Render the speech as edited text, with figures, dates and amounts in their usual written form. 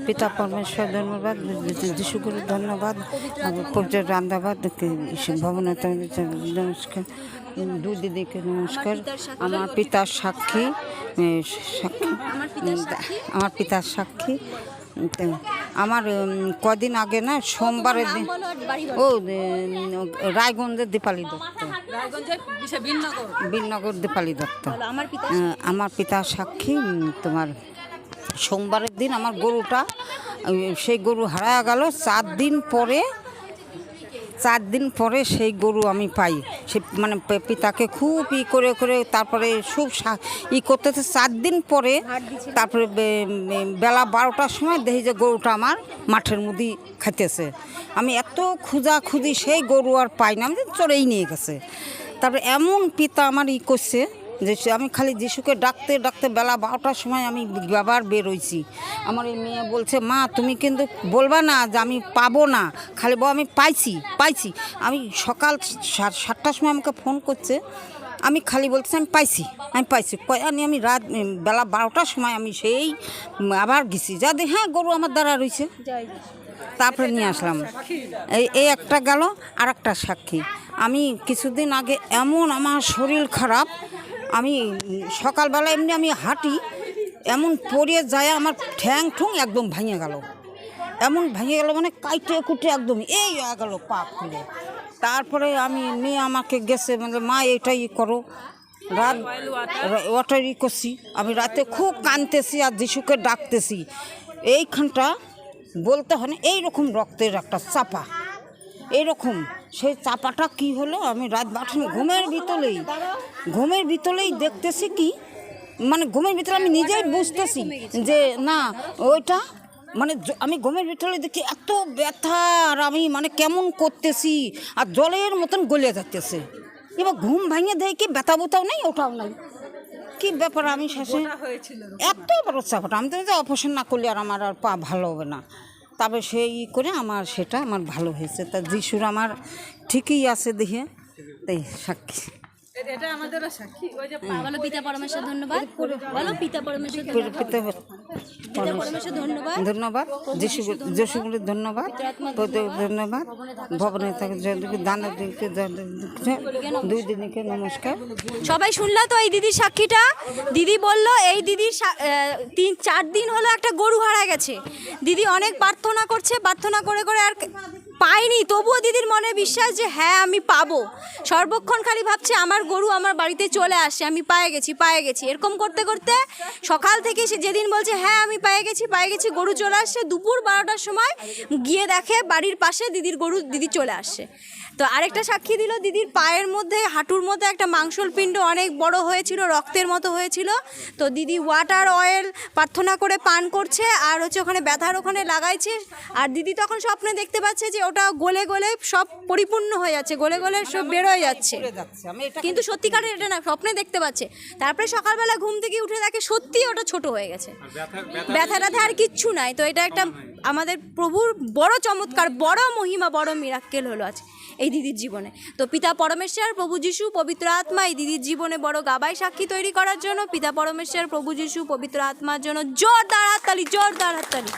পিতা পরমেশ্বর ধন্যবাদ, যিশুগুরু ধন্যবাদ, পূজ্য রান্দাবাদ ভবনত নমস্কার, দুই দিদিকে নমস্কার। আমার পিতার সাক্ষী, আমার পিতার সাক্ষী। আমার কদিন আগে না সোমবারের দিন রায়গঞ্জের দীপালি দত্ত, বীরনগর দীপালি দত্ত আমার পিতার সাক্ষী। তোমার সোমবারের দিন আমার গরুটা, সেই গরু হারায় গেল। 4 দিন পরে সেই গরু আমি পাই। সে মানে পিতাকে খুব করে তারপরে খুব করতেছে। 4 দিন পরে তারপরে বেলা 12টার সময় দেখি যে গরুটা আমার মাঠের মধ্যে খাইতেছে। আমি এত খুঁজি সেই গরু আর পাই না, আমি চড়েই নিয়ে গেছে। তারপরে এমন পিতা আমার করছে যে আমি খালি যিশুকে ডাকতে বেলা 12টার সময় আমি আবার বেরোইছি। আমার এই মেয়ে বলছে, মা তুমি কিন্তু বলবা না যে আমি পাবো না, খালি আমি পাইছি। আমি সকাল 7টার সময় আমাকে ফোন করছে, আমি খালি বলছি আমি পাইছি আমি রাত বেলা 12টার সময় আমি সেই আবার গেছি, যা দেখি হ্যাঁ গরু আমার দ্বারা রয়েছে। তারপরে নিয়ে আসলাম। এই একটা গেল। আর একটা সাক্ষী, আমি কিছুদিন আগে এমন আমার শরীর খারাপ, আমি সকালবেলা এমনি আমি হাঁটি, এমন পড়ে যায় আমার ঠ্যাং একদম ভেঙে গেল। এমন ভেঙে গেল মানে কাইটে কুটে একদম এই হয়ে গেল পা খুলে। তারপরে আমি মেয়ে আমাকে গেছে, মানে মা এটাই করো, রাত ওটাই করছি। আমি রাতে খুব কাঁদতেছি আর যিশুকে ডাকতেছি। এইখানটা বলতে হয় না, এইরকম রক্তের একটা চাপা, এইরকম। সেই চাপাটা কি হলো, আমি রাত 12 ঘুমের ভিতরেই দেখতেছি কি, মানে ঘুমের ভিতরে আমি নিজেই বুঝতেছি যে না ওইটা, মানে আমি ঘুমের ভিতরে দেখি এত ব্যথা, আর আমি মানে কেমন করতেছি আর জলের মতন গলে যাচ্ছে। এবার ঘুম ভাঙে দেয় কি ব্যথা বোতাও নেই, ওটাও নাই, কি ব্যাপার। আমি শেষে এত বড় চাপাটা, আমি তো অপারেশন না করলে আর আমার আর পা ভালো হবে না। তবে সেই করে আমার সেটা আমার ভালো হয়েছে। তা যিশুর আমার ঠিকই আছে দেখে, তাই সাক্ষী। এটা আমাদেরও সাক্ষী। ওই যে বলো পিতা পরমেশ্বর ধন্যবাদ, বলো পিতা পরমেশ্বর ধন্যবাদ, যিশুগুলির ধন্যবাদ, ধন্যবাদ, ভবনে থাকে দান, দুই দিদিকে নমস্কার। সবাই শুনলা তো এই দিদির সাক্ষীটা? দিদি বলল এই দিদির 3-4 দিন হলো একটা গরু হারা গেছে। দিদি অনেক প্রার্থনা করছে, প্রার্থনা করে আর পাইনি, তবুও দিদির মনে বিশ্বাস যে হ্যাঁ আমি পাবো। সর্বক্ষণ খালি ভাবছে আমার গরু আমার বাড়িতে চলে আসে, আমি পায়ে গেছি। এরকম করতে সকাল থেকে সে যেদিন বলছে হ্যাঁ আমি পায়ে গেছি, গরু চলে আসছে। দুপুর 12টার সময় গিয়ে দেখে বাড়ির পাশে দিদির গরু দিদি চলে আসছে। তো আরেকটা সাক্ষী দিল, দিদির পায়ের মধ্যে হাঁটুর মধ্যে একটা মাংসল পিণ্ড অনেক বড় হয়েছিল, রক্তের মতো হয়েছিল। তো দিদি ওয়াটার অয়েল প্রার্থনা করে পান করছে, আর ওখানে ব্যথার ওখানে লাগাইছে। আর দিদি তখন স্বপ্নে দেখতে পাচ্ছে যে ওটা গলে সব পরিপূর্ণ হয়ে যাচ্ছে, গলে সব বেরোয় যাচ্ছে, কিন্তু সত্যিকারের এটা না, স্বপ্নে দেখতে পাচ্ছে। তারপরে সকালবেলা ঘুম থেকে উঠে দেখে সত্যি ওটা ছোট হয়ে গেছে, ব্যথা আর কিচ্ছু নাই। তো এটা একটা আমাদের প্রভুর বড় চমৎকার, বড় মহিমা, বড় মিরাক্কেল হলো আজ এই দিদির জীবনে। তো পিতা পরমেশ্বর, প্রভু যিশু, পবিত্র আত্মা এই দিদির জীবনে বড় গাবাই সাক্ষী তৈরি করার জন্য পিতা পরমেশ্বর, প্রভু যিশু, পবিত্র আত্মার জন্য জোরদার হাততালি।